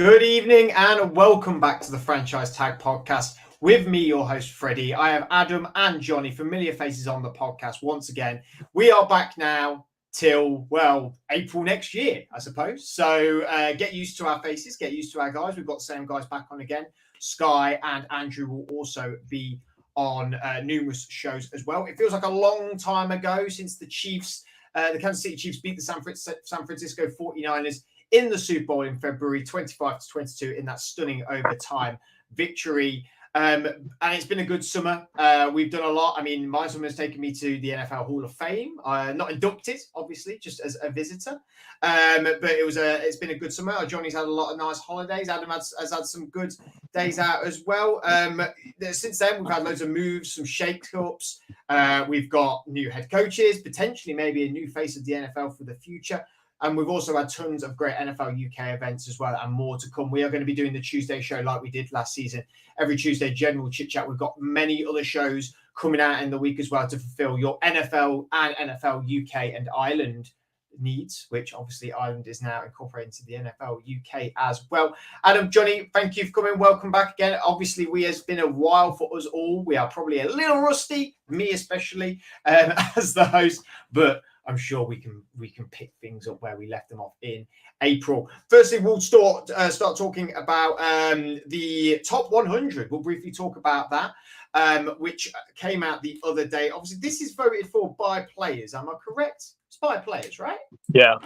Good evening and welcome back to the Franchise Tag Podcast. With me, your host, Freddie. I have Adam and Johnny, familiar faces on the podcast once again. We are back now till, April next year, I suppose. So get used to our faces, get used to our guys. We've got the same guys back on again. Sky and Andrew will also be on numerous shows as well. It feels like a long time ago since the Kansas City Chiefs beat the San Francisco 49ers in the Super Bowl in February, 25-22 in that stunning overtime victory. And it's been a good summer. We've done a lot. I mean, my summer has taken me to the NFL Hall of Fame. Not inducted, obviously, just as a visitor. But it's been a good summer. Johnny's had a lot of nice holidays. Adam has had some good days out as well. Since then, we've had loads of moves, some shake-ups. We've got new head coaches, potentially maybe a new face of the NFL for the future. And we've also had tons of great NFL UK events as well and more to come. We are going to be doing the Tuesday show like we did last season. Every Tuesday, general chit-chat. We've got many other shows coming out in the week as well to fulfill your NFL and NFL UK and Ireland needs, which obviously Ireland is now incorporated into the NFL UK as well. Adam, Johnny, thank you for coming. Welcome back again. Obviously, it's been a while for us all. We are probably a little rusty, me especially, as the host, but I'm sure we can pick things up where we left them off in April. Firstly, we'll start talking about the top 100. We'll briefly talk about that, which came out the other day. Obviously, this is voted for by players. Am I correct? It's by players, right? Yeah.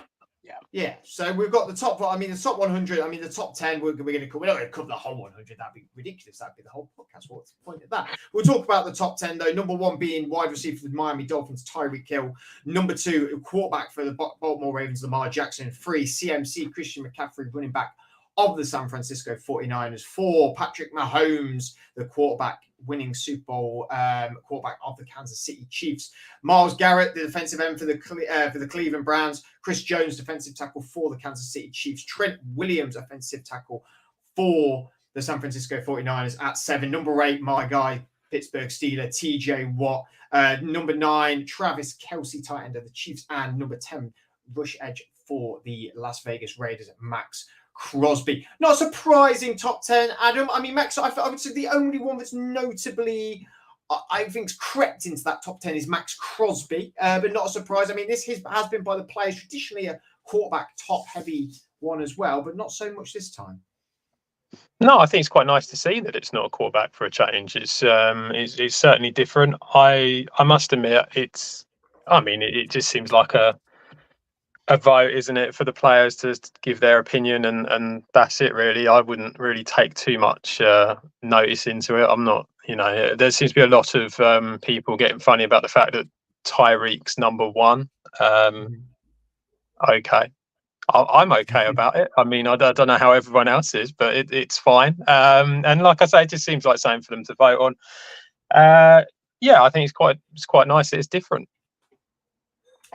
So we've got the top 100. The top 10. We're not going to cover the whole 100. That'd be ridiculous. That'd be the whole podcast. What's the point of that? We'll talk about the top 10 though. Number 1 being wide receiver for the Miami Dolphins, Tyreek Hill. Number 2, quarterback for the Baltimore Ravens, Lamar Jackson. 3, CMC, Christian McCaffrey, running back of the San Francisco 49ers. 4, Patrick Mahomes, the quarterback winning Super Bowl quarterback of the Kansas City Chiefs. Myles Garrett, the defensive end for the Cleveland Browns. Chris Jones, defensive tackle for the Kansas City Chiefs. Trent Williams, offensive tackle for the San Francisco 49ers at 7. Number 8, my guy, Pittsburgh Steeler, TJ Watt. Number 9, Travis Kelce, tight end of the Chiefs. And number 10, rush edge for the Las Vegas Raiders, Max Crosby. Not a surprising top 10, Adam. I mean, Max, I would say the only one that's notably, I think, crept into that top 10 is Max Crosby, but not a surprise. I mean, this has been by the players traditionally a quarterback top-heavy one as well, but not so much this time. No, I think it's quite nice to see that it's not a quarterback for a change. It's certainly different. I must admit, it just seems like a vote, isn't it, for the players to give their opinion, and that's it really. I wouldn't really take too much notice into it. I'm not, there seems to be a lot of people getting funny about the fact that Tyreek's number 1. Okay. I'm okay about it. I mean, I don't know how everyone else is, but it's fine. And like I say, it just seems like something for them to vote on. I think it's quite nice that it's different.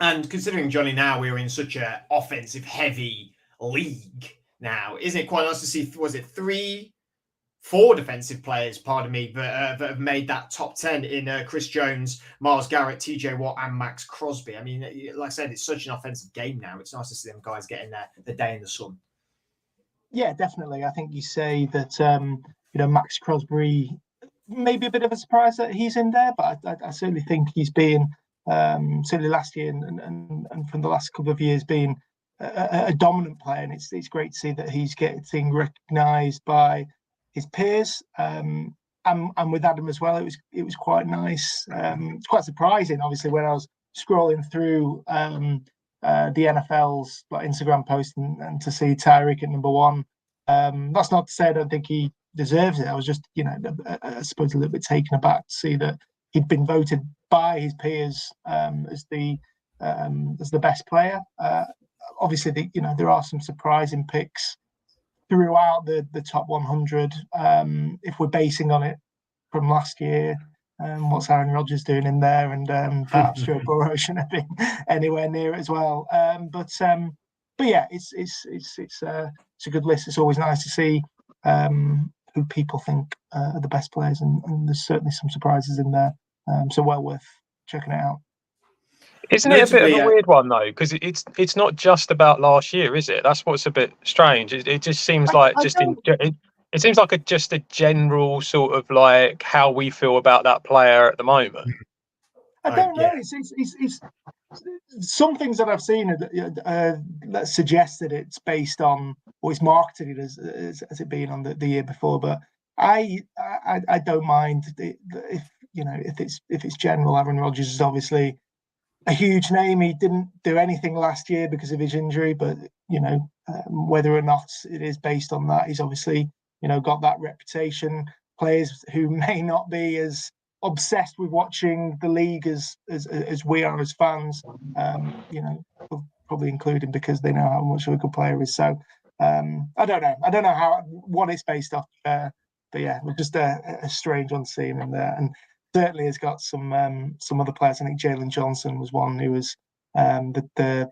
And considering, Johnny, now we're in such an offensive-heavy league now, isn't it quite nice to see, was it 4 defensive players, that have made that top 10 in Chris Jones, Myles Garrett, TJ Watt, and Max Crosby. I mean, like I said, it's such an offensive game now. It's nice to see them guys getting the day in the sun. Yeah, definitely. I think you say that, Max Crosby, maybe a bit of a surprise that he's in there, but I certainly think he's been, certainly last year and from the last couple of years, been a dominant player. And it's great to see that he's getting recognised by his peers, and with Adam as well. It was quite nice. It's quite surprising, obviously, when I was scrolling through the NFL's Instagram post and to see Tyreek at number 1. That's not to say I don't think he deserves it. I was just, I suppose, a little bit taken aback to see that he'd been voted by his peers as the best player. Obviously, there are some surprising picks throughout the top 100. If we're basing on it from last year, what's Aaron Rodgers doing in there, and perhaps Joe Burrow shouldn't have been anywhere near it as well. But yeah, it's a good list. It's always nice to see who people think are the best players, and there's certainly some surprises in there. So well worth checking it out. Isn't it a bit of a weird one though? Because it's not just about last year, is it? That's what's a bit strange. It just seems like it seems like just a general sort of like how we feel about that player at the moment. I don't know. It's some things that I've seen that suggest that it's based on, or it's marketed as it being on the year before. But I don't mind if it's general. Aaron Rodgers is obviously a huge name. He didn't do anything last year because of his injury, but whether or not it is based on that, he's obviously got that reputation. Players who may not be as obsessed with watching the league as we are as fans, will probably include him because they know how much of a good player he is. So I don't know what it's based off, but yeah, it was just a strange one to see him in there, and certainly has got some other players. I think Jalen Johnson was one who was the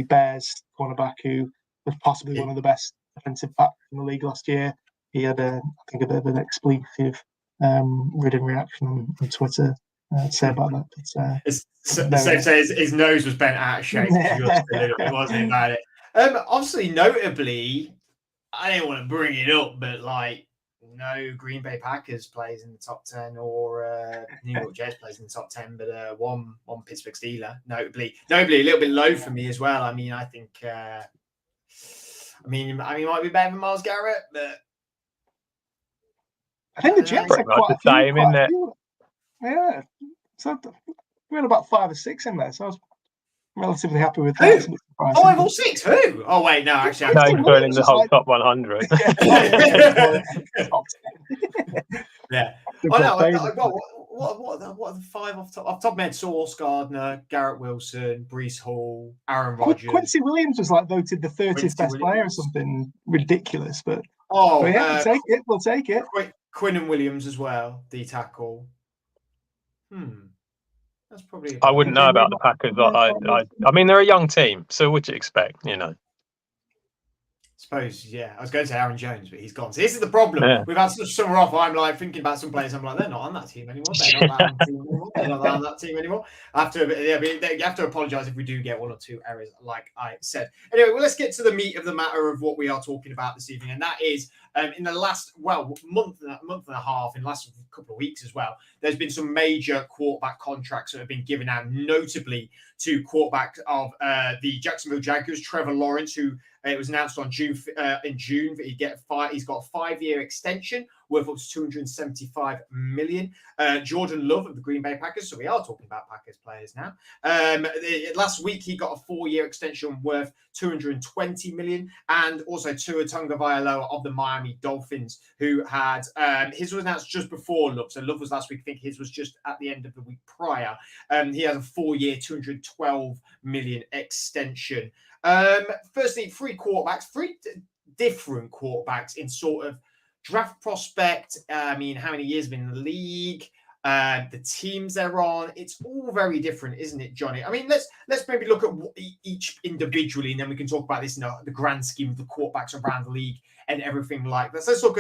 Bears cornerback who was possibly one of the best defensive backs in the league last year. He had I think a bit of an expletive ridden reaction on Twitter to say about that. But, it's safe to say his nose was bent out of shape just a little bit, wasn't it, about it? Obviously, notably, I didn't want to bring it up, but no Green Bay Packers plays in the top 10 or New York Jets plays in the top 10, but one Pittsburgh Steeler, notably a little bit low for me as well. I mean, I think, he might be better than Myles Garrett, but I think the Jets are quite the same, isn't it? Yeah, so we had about 5 or 6 in there, so I was relatively happy with that. 5 or 6? Who? Oh wait, no, actually, I'm going in the whole top 100. Yeah. I know. What are the 5 off top of my head? Sauce Gardner, Garrett Wilson, Breece Hall, Aaron Rodgers. Quincy Williams was voted the 30th best player or something ridiculous, but yeah, we'll take it. Quinnen Williams as well, D tackle. That's probably. I wouldn't know about the Packers. I mean, they're a young team, so what do you expect? Suppose, yeah. I was going to say Aaron Jones, but he's gone. So this is the problem. Yeah. We've had such summer off. I'm thinking about some players. I'm like, they're not on that team anymore. They're not on that team anymore. You have to apologise if we do get 1 or 2 errors, like I said. Anyway, let's get to the meat of the matter of what we are talking about this evening, and that is in the last month and a half, in the last couple of weeks as well. There's been some major quarterback contracts that have been given out, notably to quarterbacks of the Jacksonville Jaguars, Trevor Lawrence, who. It was announced in June that he's got a 5-year extension worth up to $275 million. Jordan Love of the Green Bay Packers. So we are talking about Packers players now. Last week he got a 4-year extension worth $220 million, and also Tua Tagovailoa of the Miami Dolphins, who had his was announced just before Love. So Love was last week. I think his was just at the end of the week prior. He has a 4-year, $212 million extension. Firstly, 3 different quarterbacks in sort of draft prospect. How many years have been in the league? The teams they're on. It's all very different, isn't it, Johnny? I mean, let's maybe look at each individually, and then we can talk about this in the grand scheme of the quarterbacks around the league and everything like that. So let's look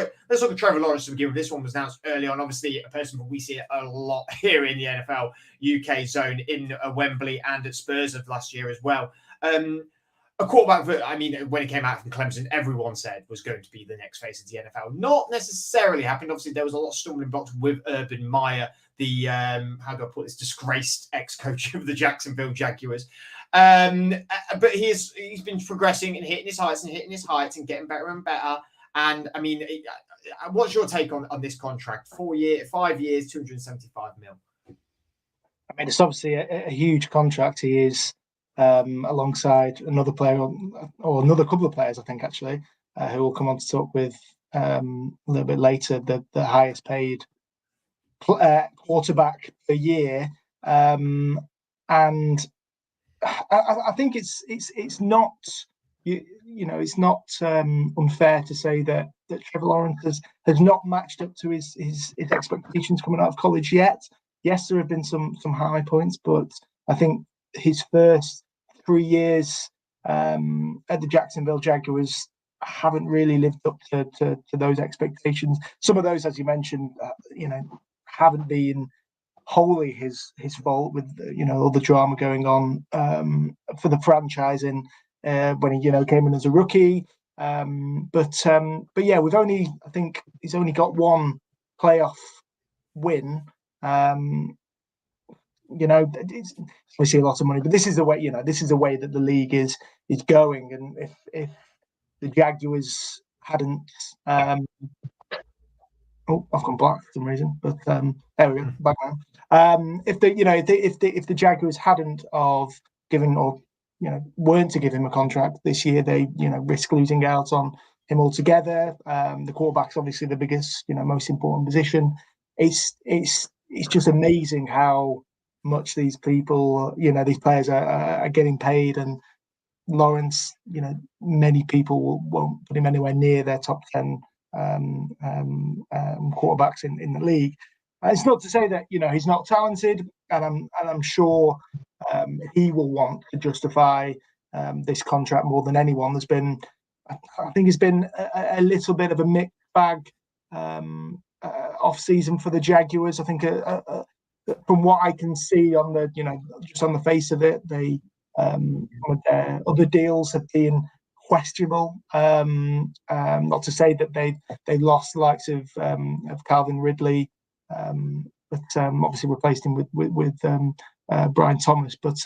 at Trevor Lawrence to begin with. This one was announced early on. Obviously, a person that we see a lot here in the NFL UK zone in Wembley and at Spurs of last year as well. A quarterback that, when he came out from Clemson, everyone said was going to be the next face of the NFL. Not necessarily happened. Obviously, there was a lot of stumbling blocks with Urban Meyer, the, disgraced ex-coach of the Jacksonville Jaguars. But he's been progressing and hitting his heights and getting better and better. And, what's your take on this contract? 5 years, $275 million. It's obviously a huge contract. He is... alongside another player or another couple of players, I think, actually, who we'll come on to talk with a little bit later, the highest paid quarterback per year. And I think it's not, it's not unfair to say that Trevor Lawrence has not matched up to his expectations coming out of college yet. Yes, there have been some high points, but I think his first 3 years at the Jacksonville Jaguars haven't really lived up to those expectations. Some of those, as you mentioned, haven't been wholly his fault with all the drama going on for the franchise when he came in as a rookie. But yeah, I think he's only got one playoff win. It's obviously a lot of money, but this is the way that the league is going. And if the Jaguars hadn't, I've gone black for some reason, but there we go, back now. If the Jaguars hadn't of given or weren't to give him a contract this year, they risk losing out on him altogether. The quarterback's obviously the biggest, most important position. It's just amazing how much these people, these players are getting paid. And Lawrence, many people won't put him anywhere near their top 10 quarterbacks in the league. It's not to say that he's not talented, and I'm sure he will want to justify this contract more than anyone. I think it's been a little bit of a mixed bag off season for the Jaguars. I think from what I can see on the just on the face of it, they other deals have been questionable. Not to say that they lost the likes of Calvin Ridley, but obviously replaced him with Brian Thomas. But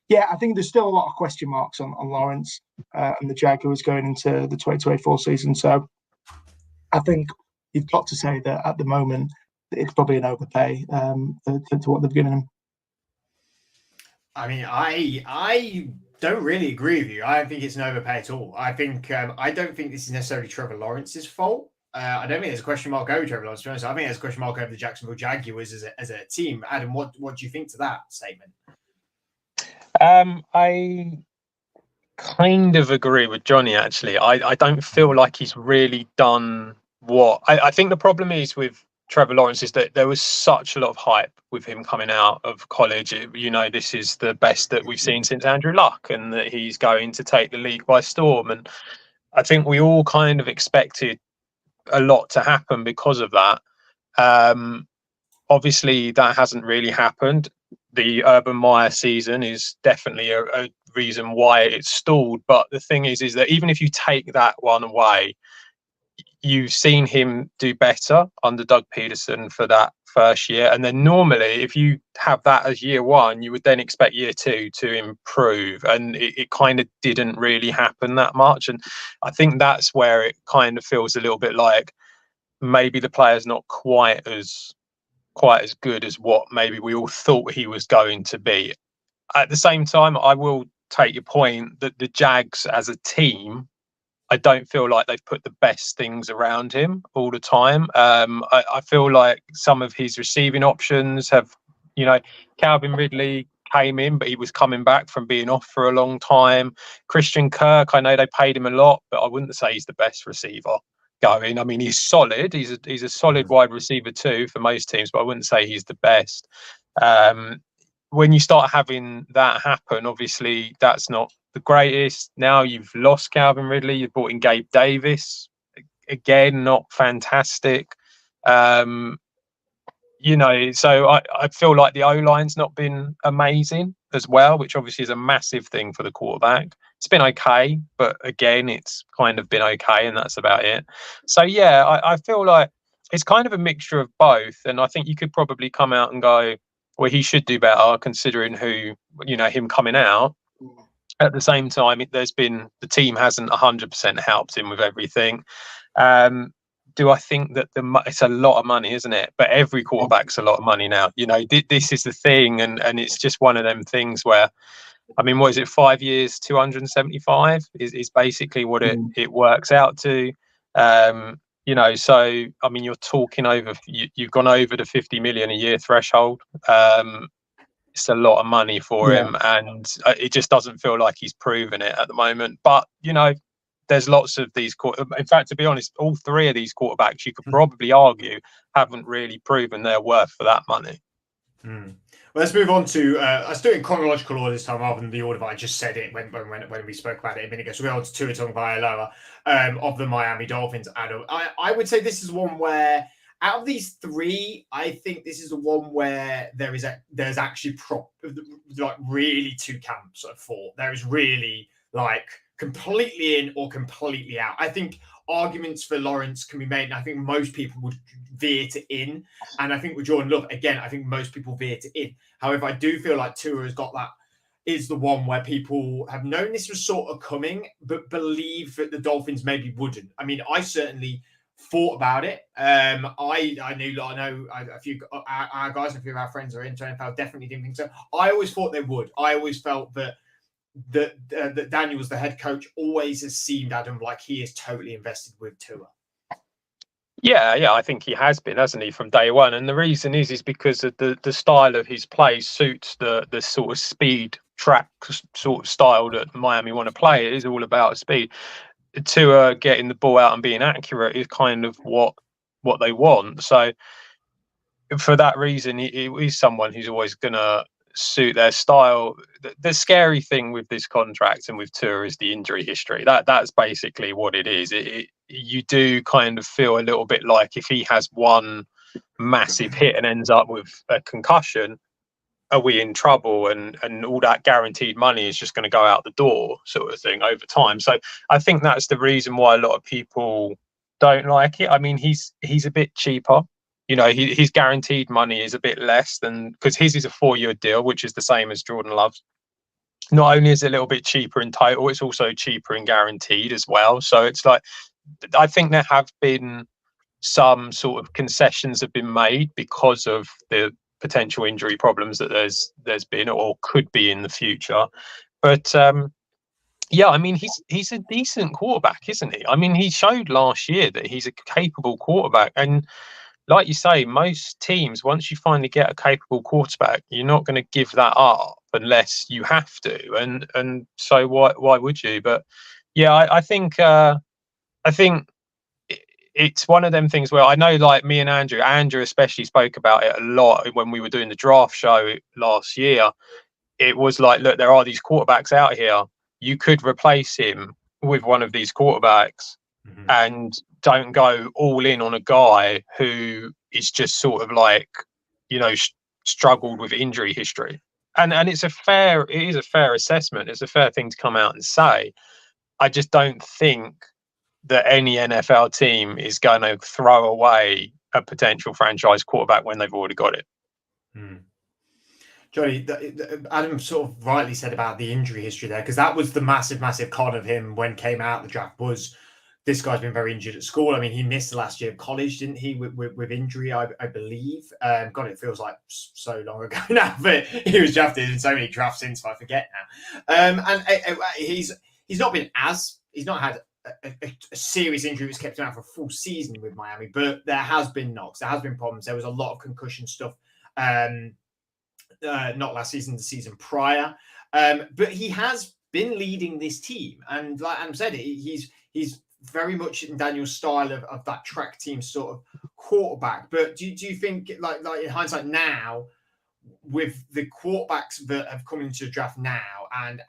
yeah, I think there's still a lot of question marks on Lawrence and the Jaguars going into the 2024 season. So I think you've got to say that at the moment it's probably an overpay to what they've given him. I mean, I don't really agree with you. I don't think it's an overpay at all. I think I don't think this is necessarily Trevor Lawrence's fault. I don't think there's a question mark over Trevor Lawrence. To be honest, I think there's a question mark over the Jacksonville Jaguars as a team. Adam, what do you think to that statement? I kind of agree with Johnny, actually. I don't feel like he's really done what... I think the problem is with Trevor Lawrence is that there was such a lot of hype with him coming out of college. This is the best that we've seen since Andrew Luck, and that he's going to take the league by storm. And I think we all kind of expected a lot to happen because of that. Obviously, that hasn't really happened. The Urban Meyer season is definitely a reason why it's stalled. But the thing is that even if you take that one away, you've seen him do better under Doug Peterson for that first year. And then normally, if you have that as year one, you would then expect year two to improve. And it kind of didn't really happen that much. And I think that's where it kind of feels a little bit like maybe the player's not quite as good as what maybe we all thought he was going to be. At the same time, I will take your point that the Jags as a team, I don't feel like they've put the best things around him all the time. I feel like some of his receiving options have, Calvin Ridley came in, but he was coming back from being off for a long time. Christian Kirk, I know they paid him a lot, but I wouldn't say he's the best receiver going. I mean, he's solid. He's a solid wide receiver too for most teams, but I wouldn't say he's the best. When you start having that happen, obviously that's not the greatest. Now you've lost Calvin Ridley. You've brought in Gabe Davis. Again, not fantastic. So I feel like the O-line's not been amazing as well, which obviously is a massive thing for the quarterback. It's been okay, but again, it's kind of been okay, and that's about it. So yeah, I feel like it's kind of a mixture of both, and I think you could probably come out and go, well, he should do better considering who, him coming out. At the same time, the team hasn't 100% helped him with everything. Do I think that it's a lot of money, isn't it? But every quarterback's a lot of money now. This is the thing, and it's just one of them things where, I mean, what is it? 5 years, 275 is basically what it works out to. So I mean, you're talking over. You've gone over the 50 million a year threshold. It's a lot of money for him, and it just doesn't feel like he's proven it at the moment. But there's lots of these. In fact, to be honest, all three of these quarterbacks, you could probably argue, haven't really proven their worth for that money. Well, let's move on to. Let's do it in chronological order this time, rather than the order that I just said it when we spoke about it a minute ago. So we're on to Tua Tagovailoa of the Miami Dolphins. Adam, I would say this is one where, out of these three, I think this is the one where there's actually like really two camps of thought. There is really like completely in or completely out. I think arguments for Lawrence can be made, and I think most people would veer to in. And I think with Jordan Love, again, I think most people veer to in. However, I do feel like Tua has got that, is the one where people have known this was sort of coming, but believe that the Dolphins maybe wouldn't. I mean, I certainly thought about it. I know a few our guys and a few of our friends are into NFL, definitely didn't think so. I always thought they would. I always felt that Daniel was the head coach, always has seemed, Adam, like he is totally invested with Tua. Yeah, I think he has been, hasn't he, from day one? And the reason is because of the style of his play suits the sort of speed track sort of style that Miami want to play. It is all about speed. Tua getting the ball out and being accurate is kind of what they want. So for that reason, he is someone who's always going to suit their style. The scary thing with this contract and with Tua is the injury history. That's basically what it is. You do kind of feel a little bit like if he has one massive hit and ends up with a concussion, are we in trouble? And all that guaranteed money is just going to go out the door, sort of thing, over time. So I think that's the reason why a lot of people don't like it. I mean, he's a bit cheaper. You know, his guaranteed money is a bit less than, because his is a 4-year deal, which is the same as Jordan Love's. Not only is it a little bit cheaper in total, it's also cheaper in guaranteed as well. So it's like, I think there have been some sort of concessions have been made because of the potential injury problems that there's been or could be in the future. But yeah, I mean, he's a decent quarterback, isn't he? I mean, he showed last year that he's a capable quarterback. And like you say, most teams, once you finally get a capable quarterback, you're not going to give that up unless you have to. And so why would you? But yeah, I think it's one of them things where I know, like me and Andrew especially spoke about it a lot when we were doing the draft show last year. It was like, look, there are these quarterbacks out here. You could replace him with one of these quarterbacks and don't go all in on a guy who is just sort of like, you know, struggled with injury history. And it is a fair assessment. It's a fair thing to come out and say. I just don't think that any NFL team is going to throw away a potential franchise quarterback when they've already got it. Johnny, Adam sort of rightly said about the injury history there, because that was the massive con of him when came out the draft, was this guy's been very injured at school. I mean, he missed the last year of college, didn't he, with injury, I believe. God, it feels like so long ago now, but he was drafted in so many drafts since, I forget now. And he's not had a serious injury that's kept him out for a full season with Miami, but there has been knocks, there has been problems. There was a lot of concussion stuff, not last season, the season prior. But he has been leading this team, and like Adam said, he's very much in Daniel's style of that track team sort of quarterback. But do you think, like in hindsight now, with the quarterbacks that have come into the draft now, and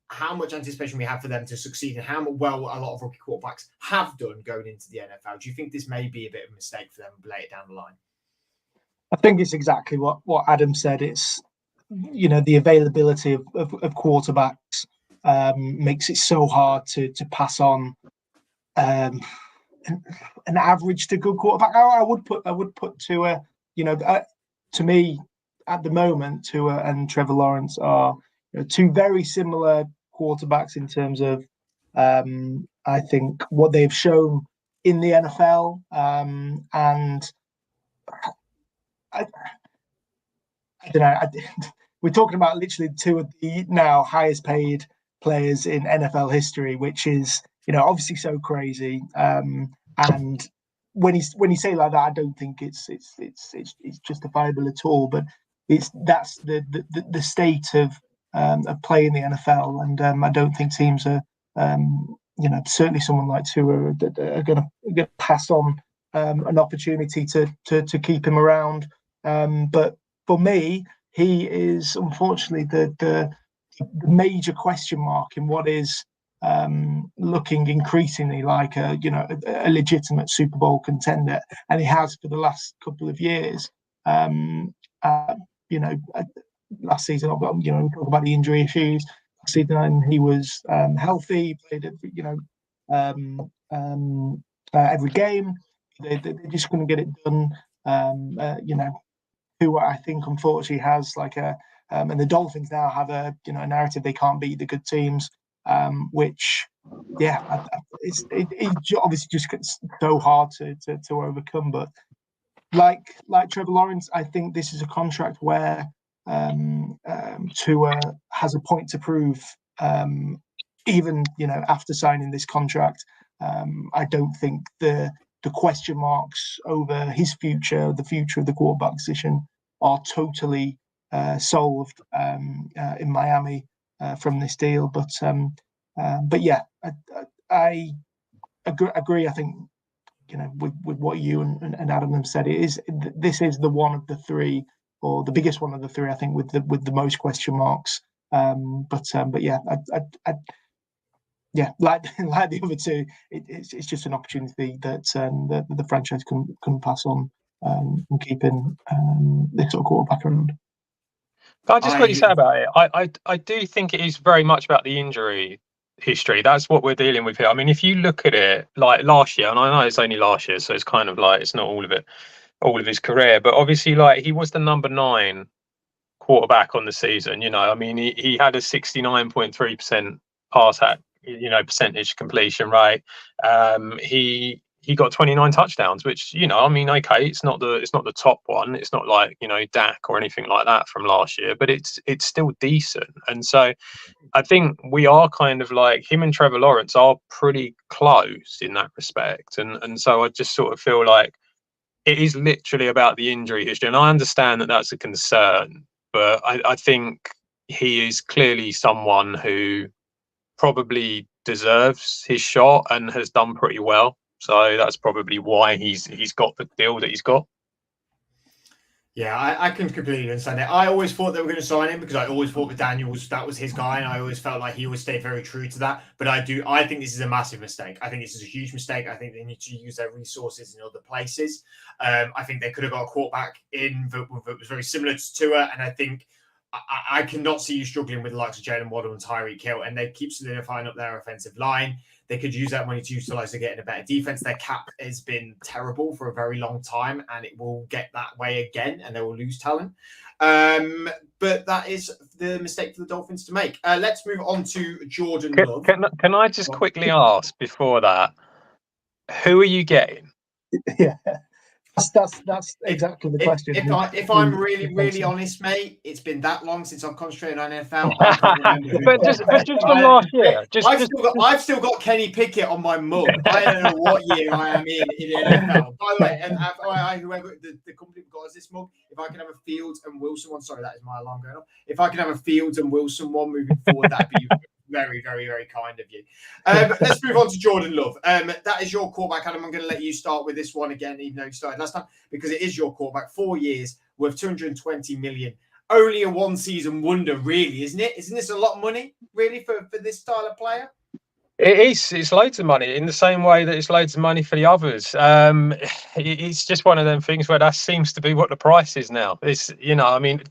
how much anticipation we have for them to succeed, and how well a lot of rookie quarterbacks have done going into the NFL, do you think this may be a bit of a mistake for them later down the line? I think it's exactly what Adam said. It's, you know, the availability of quarterbacks makes it so hard to pass on an average to good quarterback. I would put Tua, you know, to me at the moment, Tua and Trevor Lawrence are, you know, two very similar quarterbacks in terms of I think what they've shown in the NFL, and I don't know. We're talking about literally two of the now highest paid players in NFL history, which is, you know, obviously so crazy. And when you say like that, I don't think it's justifiable at all. But that's the state of play in the NFL, and I don't think teams are, you know, certainly someone like Tua are going to pass on an opportunity to keep him around. But for me, he is unfortunately the major question mark in what is looking increasingly like a legitimate Super Bowl contender, and he has for the last couple of years. Last season, we talk about the injury issues. Last season, he was healthy, played every game. They just couldn't get it done. Who I think unfortunately has and the Dolphins now have a narrative they can't beat the good teams, which it obviously just gets so hard to overcome. But like Trevor Lawrence, I think this is a contract where Tua has a point to prove. Even after signing this contract, I don't think the question marks over his future, the future of the quarterback position, are totally solved in Miami from this deal. But yeah, I agree. I think with what you and Adam have said, this is the one of the three, or the biggest one of the three, I think, with the most question marks. But yeah, like the other two, it's just an opportunity that the franchise can pass on and keeping this sort of quarterback around. I just quickly say about it. I do think it is very much about the injury history. That's what we're dealing with here. I mean, if you look at it like last year, and I know it's only last year, so it's kind of like it's not all of his career, but obviously, like, he was the number 9 quarterback on the season. I mean, he had a 69.3% pass percentage completion rate. He got 29 touchdowns, which I mean, okay, it's not the top one. It's not like Dak or anything like that from last year, but it's still decent. And so I think we are kind of like, him and Trevor Lawrence are pretty close in that respect. And so I just sort of feel like it is literally about the injury history. And I understand that that's a concern, but I think he is clearly someone who probably deserves his shot and has done pretty well. So that's probably why he's got the deal that he's got. Yeah, I can completely understand it. I always thought they were going to sign him because I always thought with Daniels that was his guy, and I always felt like he always stayed very true to that. But I think this is a massive mistake. I think this is a huge mistake. I think they need to use their resources in other places. I think they could have got a quarterback in that was very similar to Tua, and I think I cannot see you struggling with the likes of Jalen Waddle and Tyreek Hill, and they keep solidifying up their offensive line. They could use that money to utilize to get in a better defense. Their cap has been terrible for a very long time, and it will get that way again, and they will lose talent. But that is the mistake for the Dolphins to make. Let's move on to Jordan Love. Can I just quickly ask before that, who are you getting? Yeah. That's exactly the question. If I'm really honest, mate, it's been that long since I've concentrated on NFL. I can't remember but just from last year. I've still got Kenny Pickett on my mug. I don't know what year I am in the NFL. By the way, and whoever the company got us this mug, if I can have a Fields and Wilson one, sorry, that is my alarm going off. If I can have a Fields and Wilson one moving forward, that'd be very, very, very kind of you. Let's move on to Jordan Love. That is your quarterback, Adam. I'm going to let you start with this one again, even though you started last time, because it is your quarterback. 4 years, worth $220 million. Only a one-season wonder, really, isn't it? Isn't this a lot of money, really, for this style of player? It is. It's loads of money in the same way that it's loads of money for the others. It's just one of them things where that seems to be what the price is now. It's, I mean,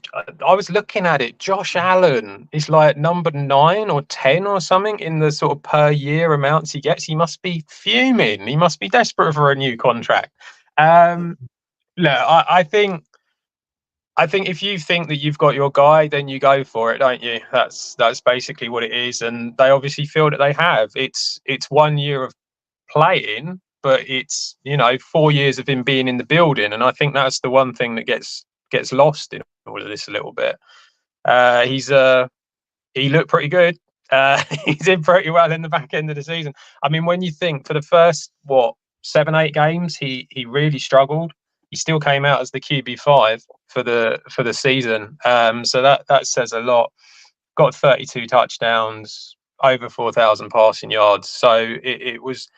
I was looking at it. Josh Allen is like number 9 or 10 or something in the sort of per year amounts he gets. He must be fuming. He must be desperate for a new contract. Look, I think if you think that you've got your guy, then you go for it, don't you? That's basically what it is, and they obviously feel that they have. It's 1 year of playing, but it's 4 years of him being in the building, and I think that's the one thing that gets lost in all of this a little bit. He looked pretty good. He did pretty well in the back end of the season. I mean, when you think for the first 7-8 games, he really struggled. He still came out as the QB5 for the season. So that says a lot. Got 32 touchdowns, over 4,000 passing yards. So it was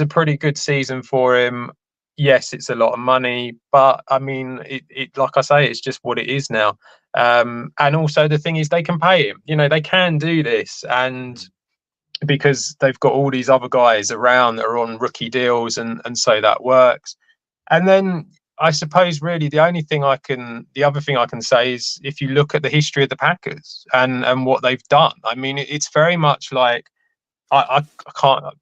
a pretty good season for him. Yes, it's a lot of money, but I mean, it like I say, it's just what it is now. And also the thing is, they can pay him. They can do this, and because they've got all these other guys around that are on rookie deals, and so that works. And then I suppose really the other thing I can say is, if you look at the history of the Packers and what they've done, I mean, it's very much like, I can't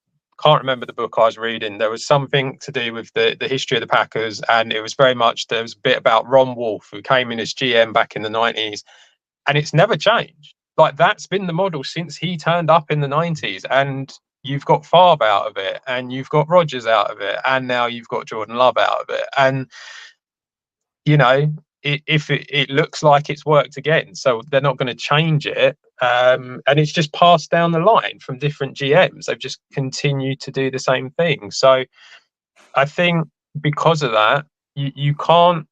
remember the book I was reading. There was something to do with the history of the Packers, and it was very much, there was a bit about Ron Wolf, who came in as GM back in the 90s, and it's never changed. Like, that's been the model since he turned up in the 90s, and you've got Favre out of it, and you've got Rodgers out of it, and now you've got Jordan Love out of it. And, you know, it looks like it's worked again, so they're not going to change it. And it's just passed down the line from different GMs. They've just continued to do the same thing. So I think because of that, you can't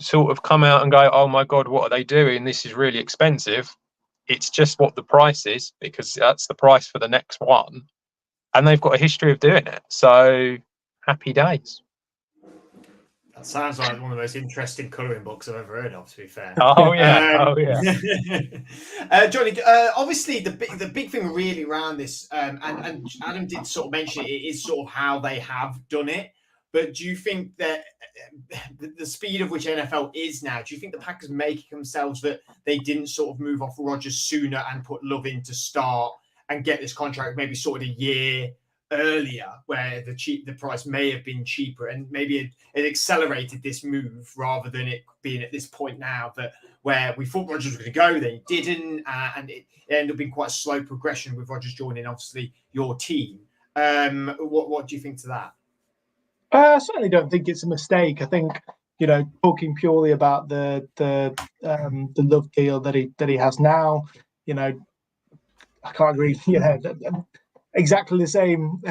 sort of come out and go, oh my God, what are they doing? This is really expensive. It's just what the price is, because that's the price for the next one. And they've got a history of doing it. So happy days. That sounds like one of the most interesting colouring books I've ever heard of, to be fair. Oh yeah, Johnny, obviously the big thing really around this, and Adam did sort of mention it, is sort of how they have done it. But do you think that the speed of which NFL is now, do you think the Packers making themselves that they didn't sort of move off Rodgers sooner and put Love in to start and get this contract maybe sort of a year earlier, where the price may have been cheaper, and maybe it accelerated this move rather than it being at this point now that where we thought Rodgers was going to go, then he didn't, and it ended up being quite a slow progression with Rodgers joining obviously your team. What do you think to that? I certainly don't think it's a mistake. I think, you know, talking purely about the Love deal that he has now, you know, I can't agree. You know, exactly the same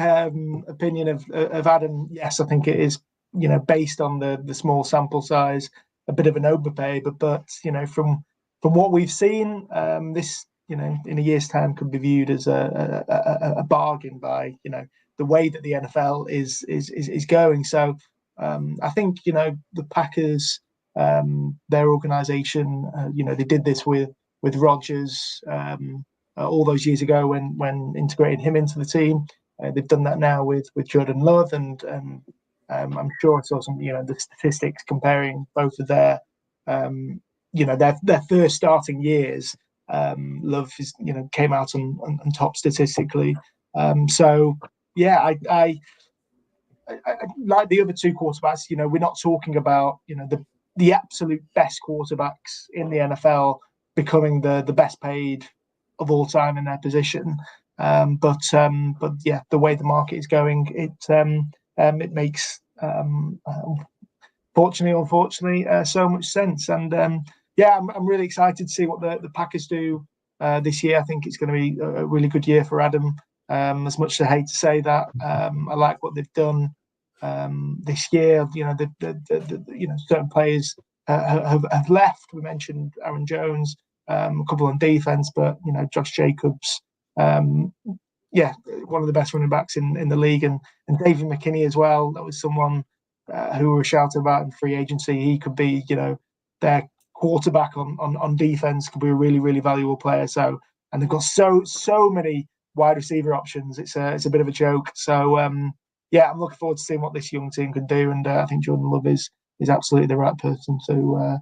opinion of Adam. Yes, I think it is, you know, based on the small sample size, a bit of an overpay. But you know, from what we've seen, this, you know, in a year's time could be viewed as a bargain by, you know, the way that the NFL is going. So I think, you know, the Packers, their organization, you know, they did this with Rodgers all those years ago when integrating him into the team. They've done that now with Jordan Love, and I'm sure I saw some, you know, the statistics comparing both of their you know, their first starting years. Love is, you know, came out on top statistically. So yeah, I like the other two quarterbacks. You know, we're not talking about, you know, the absolute best quarterbacks in the NFL becoming the best paid of all time in their position. But yeah, the way the market is going, it makes fortunately, unfortunately, so much sense. And yeah, I'm really excited to see what the Packers do this year. I think it's going to be a really good year for Adam. As much as I hate to say that, I like what they've done this year. You know, the you know, certain players have left. We mentioned Aaron Jones, a couple on defense, but you know, Josh Jacobs, yeah, one of the best running backs in the league, and David McKinney as well. That was someone who were shouted about in free agency. He could be, you know, their quarterback on defense, could be a really, really valuable player. So, and they've got so many wide receiver options. It's a bit of a joke. So yeah, I'm looking forward to seeing what this young team can do, and I think Jordan Love is absolutely the right person to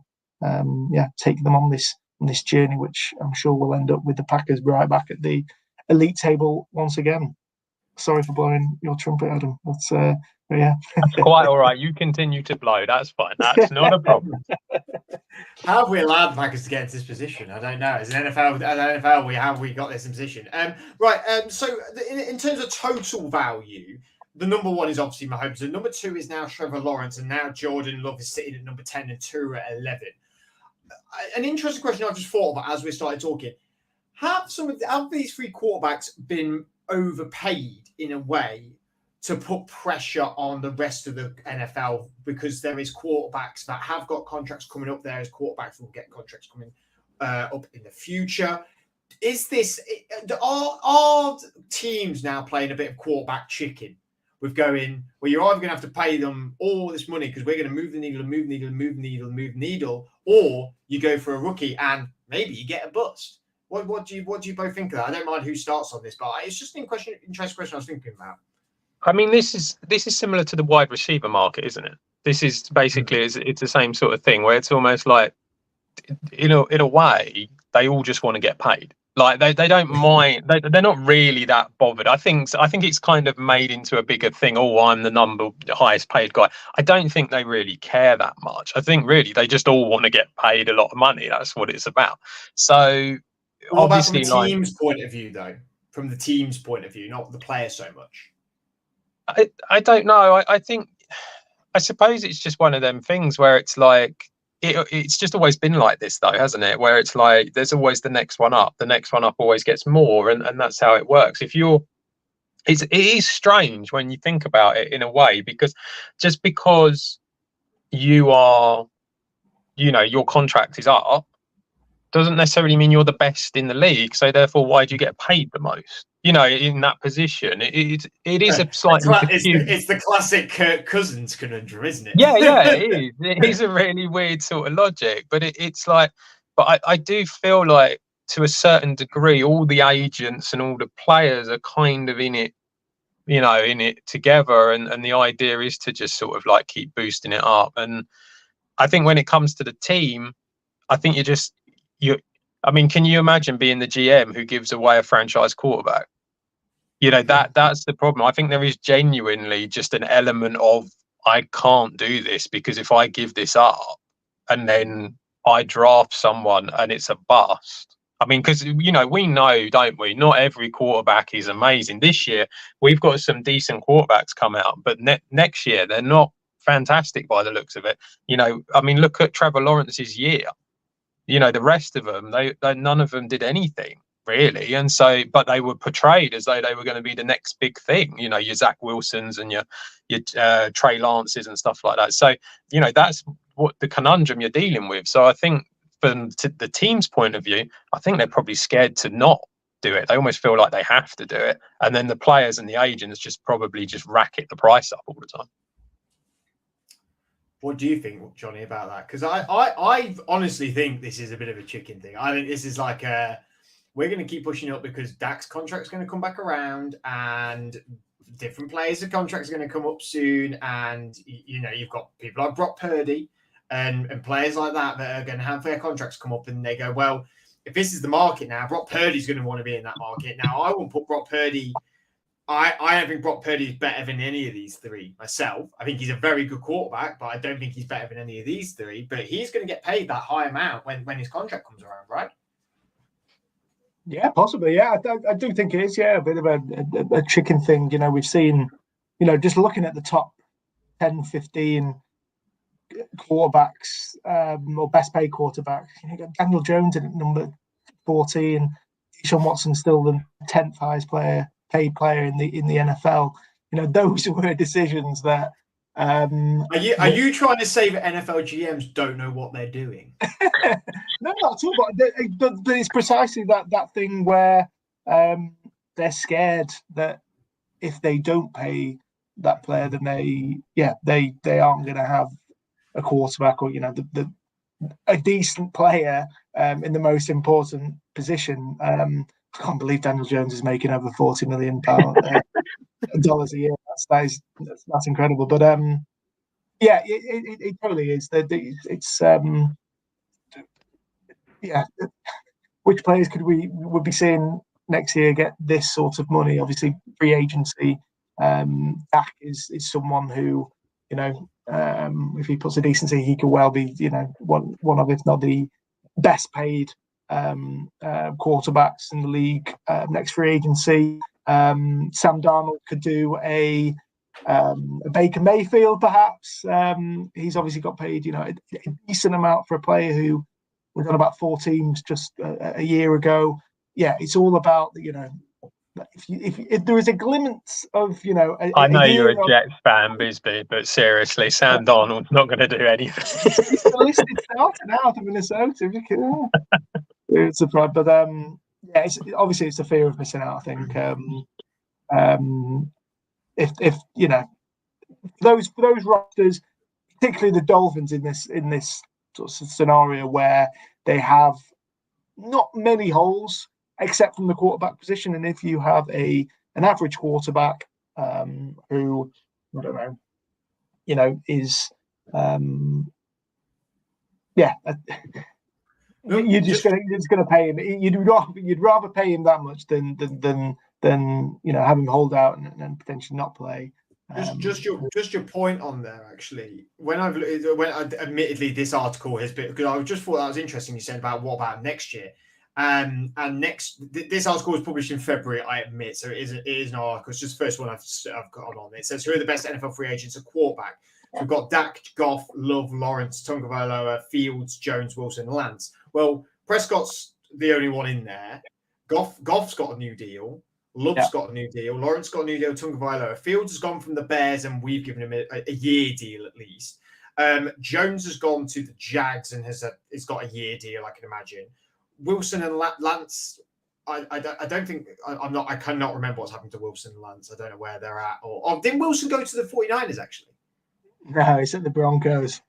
yeah, take them on this journey, which I'm sure will end up with the Packers right back at the elite table once again. Sorry for blowing your trumpet, Adam. That's yeah. That's quite all right. You continue to blow. That's fine. That's not a problem. How have we allowed the Packers to get into this position? I don't know. As an NFL, how have we got this in position? Right. So in terms of total value, the number one is obviously Mahomes. The number two is now Trevor Lawrence, and now Jordan Love is sitting at number 10 and Tua at 11. An interesting question I've just thought about as we started talking: have these three quarterbacks been overpaid in a way to put pressure on the rest of the NFL, because there is quarterbacks that have got contracts coming up? There is quarterbacks that will get contracts coming up in the future. Is this, are teams now playing a bit of quarterback chicken with going, well, you're either going to have to pay them all this money because we're going to move the needle and move the needle and move the needle and move the needle, or you go for a rookie and maybe you get a bust? What do you both think of that? I don't mind who starts on this, but it's just an interesting question I was thinking about. I mean, this is similar to the wide receiver market, isn't it? This is basically it's the same sort of thing where it's almost like in a way they all just want to get paid. Like they don't mind. They're not really that bothered. I think it's kind of made into a bigger thing. Oh, I'm the highest paid guy. I don't think they really care that much. I think really they just all want to get paid a lot of money. That's what it's about. So what obviously, about from the team's point of view, though? From the team's point of view, not the player so much. I don't know. I suppose it's just one of them things where it's like it's just always been like this, though, hasn't it? Where it's like there's always the next one up. The next one up always gets more, and that's how it works. It is strange when you think about it in a way, because just because you are, your contract is up, doesn't necessarily mean you're the best in the league. So therefore, why do you get paid the most? In that position, it is a slightly it's the classic Kirk Cousins conundrum, isn't it? Yeah, it is. It is a really weird sort of logic, but it's like, but I do feel like to a certain degree, all the agents and all the players are kind of in it, in it together, and the idea is to just sort of like keep boosting it up. And I think when it comes to the team, I think I mean, can you imagine being the GM who gives away a franchise quarterback? That's the problem. I think there is genuinely just an element of, I can't do this, because if I give this up and then I draft someone and it's a bust. I mean, because, we know, don't we? Not every quarterback is amazing. This year, we've got some decent quarterbacks come out, but next year, they're not fantastic by the looks of it. I mean, look at Trevor Lawrence's year. The rest of them, they none of them did anything really, and so, but they were portrayed as though they were going to be the next big thing. Your Zach Wilsons and your Trey Lances and stuff like that. So that's what the conundrum you're dealing with. So I think from the team's point of view, I think they're probably scared to not do it. They almost feel like they have to do it, and then the players and the agents just racket the price up all the time. What do you think, Johnny, about that? Because I honestly think this is a bit of a chicken thing. I think this is like we're going to keep pushing up because Dak's contract's going to come back around, and different players' contracts are going to come up soon. And you've got people like Brock Purdy and players like that are going to have their contracts come up, and they go, well, if this is the market now, Brock Purdy's going to want to be in that market. Now, I won't put Brock Purdy. I don't think Brock Purdy is better than any of these three myself. I think he's a very good quarterback, but I don't think he's better than any of these three. But he's going to get paid that high amount when his contract comes around, right? Yeah, possibly. Yeah, I do think it is. Yeah, a bit of a chicken thing. We've seen, just looking at the top 10, 15 quarterbacks or best paid quarterbacks. Daniel Jones at number 14. Deshaun Watson still the 10th highest paid player in the NFL. Those were decisions that. Are you trying to say that NFL GMs don't know what they're doing? No, not at all. But it's precisely that thing where they're scared that if they don't pay that player, then they aren't going to have a quarterback or a decent player in the most important position. I can't believe Daniel Jones is making over $40 million dollars a year. That's incredible. But it probably is. It's which players would be seeing next year get this sort of money? Obviously, free agency. Dak is someone who, if he puts a decency, he could well be, one of, if not the best paid quarterbacks in the league next free agency. Sam Darnold could do a Baker Mayfield, perhaps. He's obviously got paid, a decent amount for a player who was on about 4 teams just a year ago. Yeah, it's all about, if there is a glimpse of, I know you're a Jets fan, Bisbee, but seriously, Sam Darnold's not going to do anything. He's the listed starter now for Minnesota. It's a pride, but it's obviously it's a fear of missing out. I think if those rosters, particularly the Dolphins in this sort of scenario where they have not many holes except from the quarterback position. And if you have an average quarterback who, I don't know, is you're just gonna pay him. You'd rather pay him that much than have him hold out and potentially not play. Just your point on there, actually. Admittedly, this article has been, because I just thought that was interesting. You said about what about next year, and this article was published in February. I admit, so it is an article. It's just the first one I've got on. It says who are the best NFL free agents at quarterback. So we've got Dak, Goff, Love, Lawrence, Tagovailoa, Fields, Jones, Wilson, Lance. Well, Prescott's the only one in there. Goff's got a new deal. Love's got a new deal. Lawrence got a new deal. Tagovailoa. Fields has gone from the Bears, and we've given him a year deal at least. Jones has gone to the Jags and has got a year deal, I can imagine. Wilson and Lance, I don't think I cannot remember what's happened to Wilson and Lance. I don't know where they're at. Or didn't Wilson go to the 49ers actually? No, he's at the Broncos.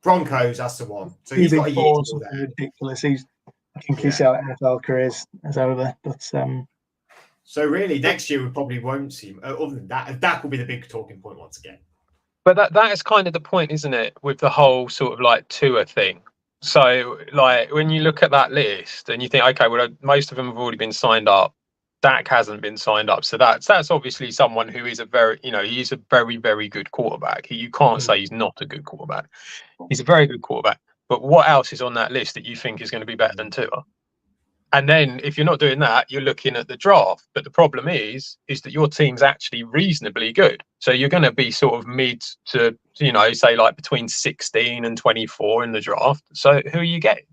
Broncos, that's the one. So he's got a year deal there. Ridiculous. I think his NFL career is over. But so really, next year we probably won't see him. Other than that, Dak will be the big talking point once again. But that is kind of the point, isn't it, with the whole sort of like Tua thing. So like when you look at that list and you think, okay, well, most of them have already been signed up. Dak hasn't been signed up, so that's obviously someone who is he's a very, very good quarterback. You can't say he's not a good quarterback. He's a very good quarterback. But what else is on that list that you think is going to be better than Tua? And then if you're not doing that, you're looking at the draft. But the problem is that your team's actually reasonably good. So you're going to be sort of mid to, say like between 16 and 24 in the draft. So who are you getting?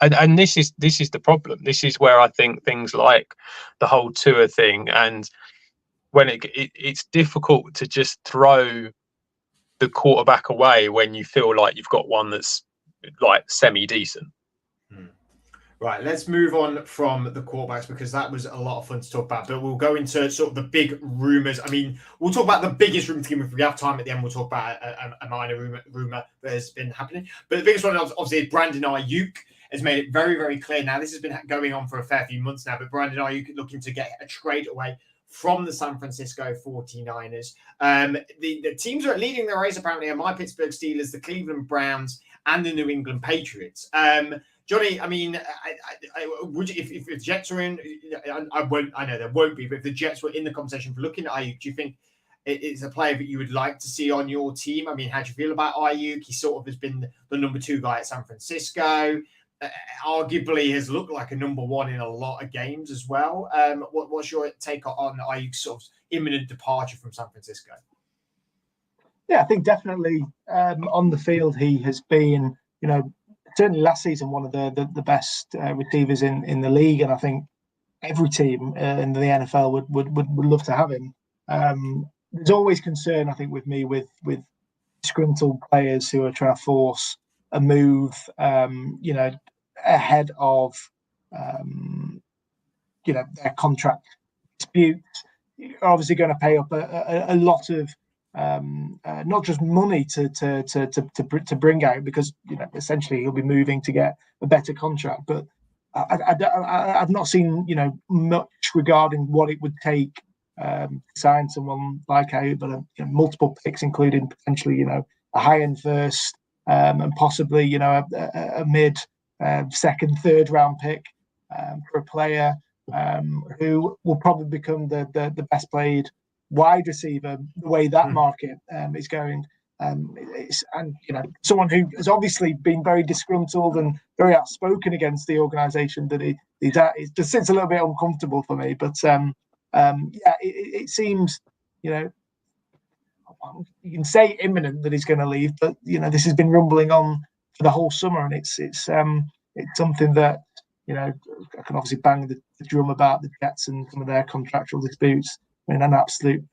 And this is the problem. This is where I think things like the whole Tua thing, and when it's difficult to just throw the quarterback away when you feel like you've got one that's like semi-decent. Right, let's move on from the quarterbacks because that was a lot of fun to talk about. But we'll go into sort of the big rumors. I mean, we'll talk about the biggest rumor to begin with. If we have time at the end, we'll talk about a minor rumor that has been happening. But the biggest one, obviously, is Brandon Ayuk has made it very, very clear now. This has been going on for a fair few months now, but Brandon Ayuk looking to get a trade away from the San Francisco 49ers. The teams that are leading the race apparently are my Pittsburgh Steelers, the Cleveland Browns, and the New England Patriots. Johnny, I mean, would you, if the Jets are in, I know there won't be, but if the Jets were in the conversation for looking at Ayuk, do you think it's a player that you would like to see on your team? I mean, how do you feel about Ayuk? He sort of has been the number 2 guy at San Francisco. Arguably has looked like a number 1 in a lot of games as well. What's your take on Ayuk's sort of imminent departure from San Francisco? Yeah, I think definitely on the field he has been, certainly last season one of the best receivers in the league, and I think every team in the NFL would love to have him. There's always concern, I think, with me with disgruntled players who are trying to force a move, ahead of their contract disputes. You're obviously going to pay up a lot of not just money to bring out, because essentially he'll be moving to get a better contract. But I've not seen much regarding what it would take to sign someone like Ayuk, but multiple picks, including potentially a high-end first and possibly a mid second, third round pick for a player who will probably become the best played wide receiver the way that market is going. Someone who has obviously been very disgruntled and very outspoken against the organization that he's at. It just sits a little bit uncomfortable for me, but it seems you can say imminent that he's going to leave, but this has been rumbling on for the whole summer, and it's something that I can obviously bang the drum about the Jets and some of their contractual disputes. I mean, an absolute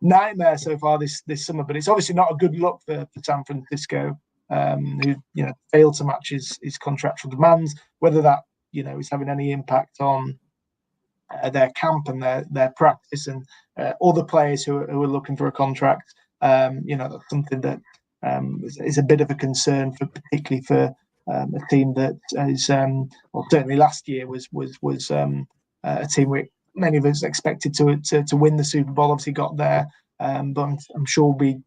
nightmare so far this summer, but it's obviously not a good look for San Francisco, who failed to match his contractual demands. Whether that is having any impact on their camp and their practice and other players who are looking for a contract, that's something that is a bit of a concern particularly for a team that is, well, certainly last year was a team where many of us expected to win the Super Bowl. Obviously got there, but I'm sure will be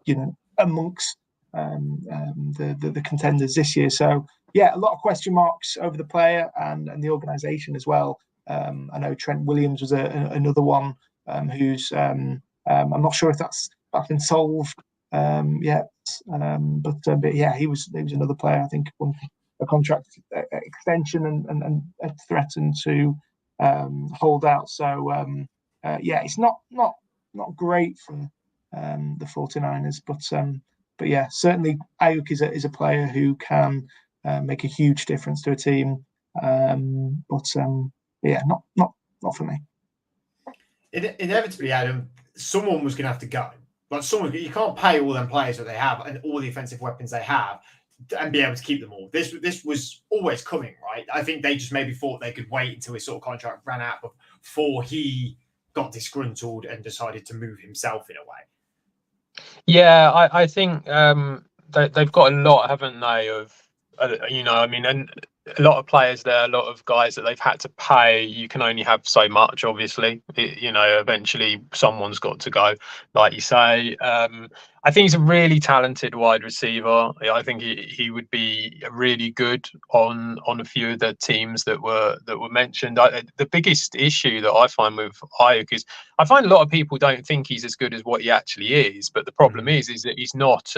amongst the contenders this year. So yeah, a lot of question marks over the player and the organisation as well. I know Trent Williams was another one who's I'm not sure if that's been solved yet, but yeah, he was another player I think won a contract extension and threatened to hold out. So yeah, it's not great for the 49ers, but yeah, certainly Ayuk is a player who can make a huge difference to a team. But yeah, not for me. Inevitably, Adam, someone was going to have to go. Like you can't pay all them players that they have and all the offensive weapons they have and be able to keep them all. This was always coming, right? I think they just maybe thought they could wait until his sort of contract ran out before he got disgruntled and decided to move himself in a way. Yeah, I think they've got a lot, haven't they? Of I mean, and a lot of players there, a lot of guys that they've had to pay. You can only have so much, obviously. Eventually someone's got to go, like you say. I think he's a really talented wide receiver. I think he would be really good on a few of the teams that were mentioned. The biggest issue that I find with Ayuk is I find a lot of people don't think he's as good as what he actually is. But the problem is that he's not.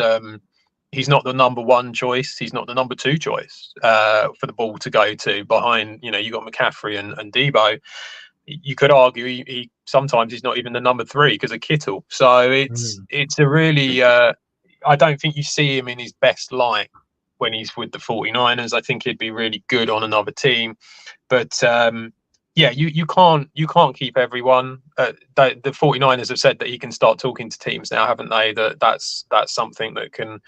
He's not the number one choice. He's not the number two choice for the ball to go to behind. You got McCaffrey and Debo. You could argue he sometimes he's not even the number three because of Kittle. So it's a really. I don't think you see him in his best light when he's with the 49ers. I think he'd be really good on another team, but yeah, you can't keep everyone. The 49ers have said that he can start talking to teams now, haven't they? That's something that can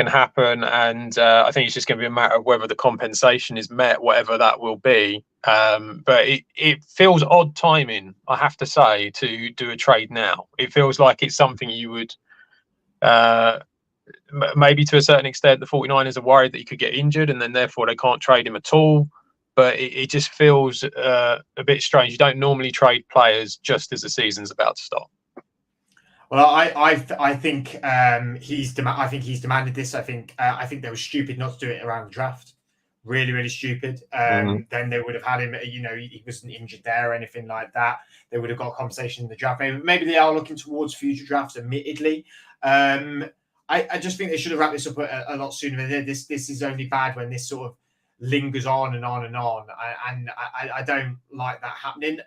happen, and I think it's just going to be a matter of whether the compensation is met, whatever that will be. But it feels odd timing, I have to say, to do a trade now. It feels like it's something you would maybe to a certain extent. The 49ers are worried that he could get injured and then therefore they can't trade him at all. But it just feels a bit strange. You don't normally trade players just as the season's about to start. Well, I think he's demanded this. I think they were stupid not to do it around the draft. Really, really stupid. Then they would have had him. He wasn't injured there or anything like that. They would have got a conversation in the draft. Maybe they are looking towards future drafts. Admittedly, I just think they should have wrapped this up a lot sooner. This is only bad when this sort of lingers on and on and on. And I don't like that happening.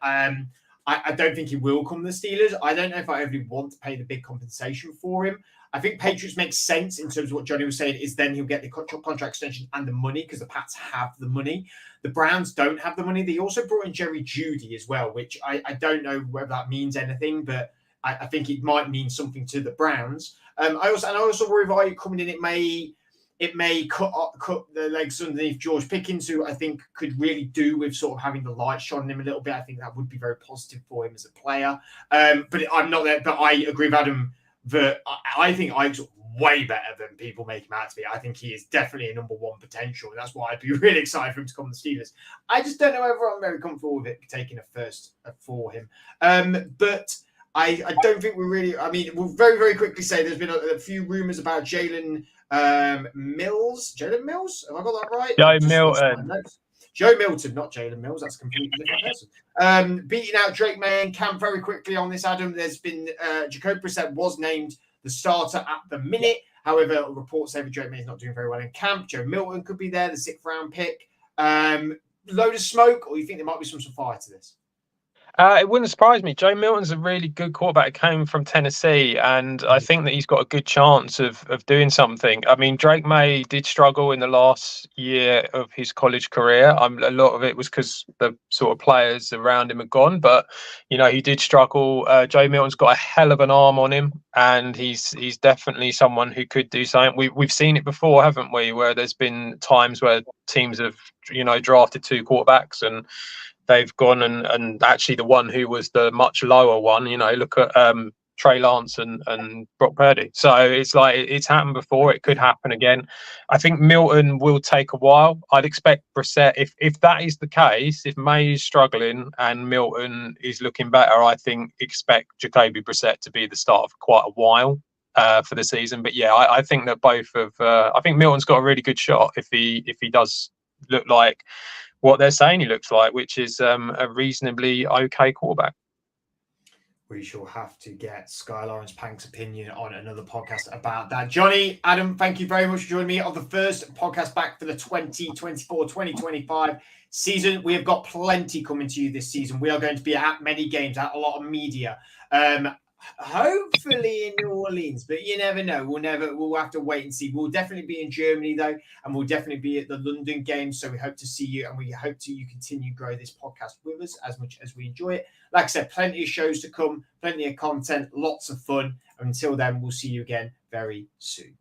I don't think he will come to the Steelers. I don't know if I overly want to pay the big compensation for him. I think Patriots makes sense in terms of what Johnny was saying, is then he'll get the contract extension and the money because the Pats have the money. The Browns don't have the money. They also brought in Jerry Jeudy as well, which I don't know whether that means anything, but I think it might mean something to the Browns. I also worry about Ayuk coming in. It may cut the legs underneath George Pickens, who I think could really do with sort of having the light shone on him a little bit. I think that would be very positive for him as a player. But I'm not there. But I agree with Adam that I think Ayuk's way better than people make him out to be. I think he is definitely a number one potential. And that's why I'd be really excited for him to come to the Steelers. I just don't know whether I'm very comfortable with it taking a first for him. But I don't think we're really. I mean, we'll very, very quickly say there's been a few rumors about Jalen Mills. Jalen Mills? Have I got that right? Joe Milton, not Jalen Mills. That's a completely different person. Beating out Drake May and Camp very quickly on this, Adam. There's been Jacoby Brissett was named the starter at the minute. However, reports say that Drake May is not doing very well in camp. Joe Milton could be there, the 6th round pick. Load of smoke, or you think there might be some fire to this? It wouldn't surprise me. Joe Milton's a really good quarterback. He came from Tennessee, and I think that he's got a good chance of doing something. I mean, Drake May did struggle in the last year of his college career. A lot of it was because the sort of players around him had gone, but he did struggle. Joe Milton's got a hell of an arm on him, and he's definitely someone who could do something. We've seen it before, haven't we? Where there's been times where teams have drafted 2 quarterbacks and they've gone and actually the one who was the much lower one, look at Trey Lance and Brock Purdy. So it's like it's happened before. It could happen again. I think Milton will take a while. I'd expect Brissett, if that is the case, if May is struggling and Milton is looking better, I think expect Jacoby Brissett to be the start for quite a while for the season. But yeah, I think that both of I think Milton's got a really good shot if he does look like what they're saying he looks like, which is a reasonably okay quarterback. We shall have to get Sky Lawrence Pank's opinion on another podcast about that. Johnny, Adam, thank you very much for joining me on the first podcast back for the 2024-2025 season. We have got plenty coming to you this season. We are going to be at many games, at a lot of media. Hopefully in New Orleans, but you never know. We'll have to wait and see. We'll definitely be in Germany though, and we'll definitely be at the London game. So we hope to see you, and we hope to you continue grow this podcast with us as much as we enjoy it. Like I said, plenty of shows to come, plenty of content, lots of fun. Until then, we'll see you again very soon.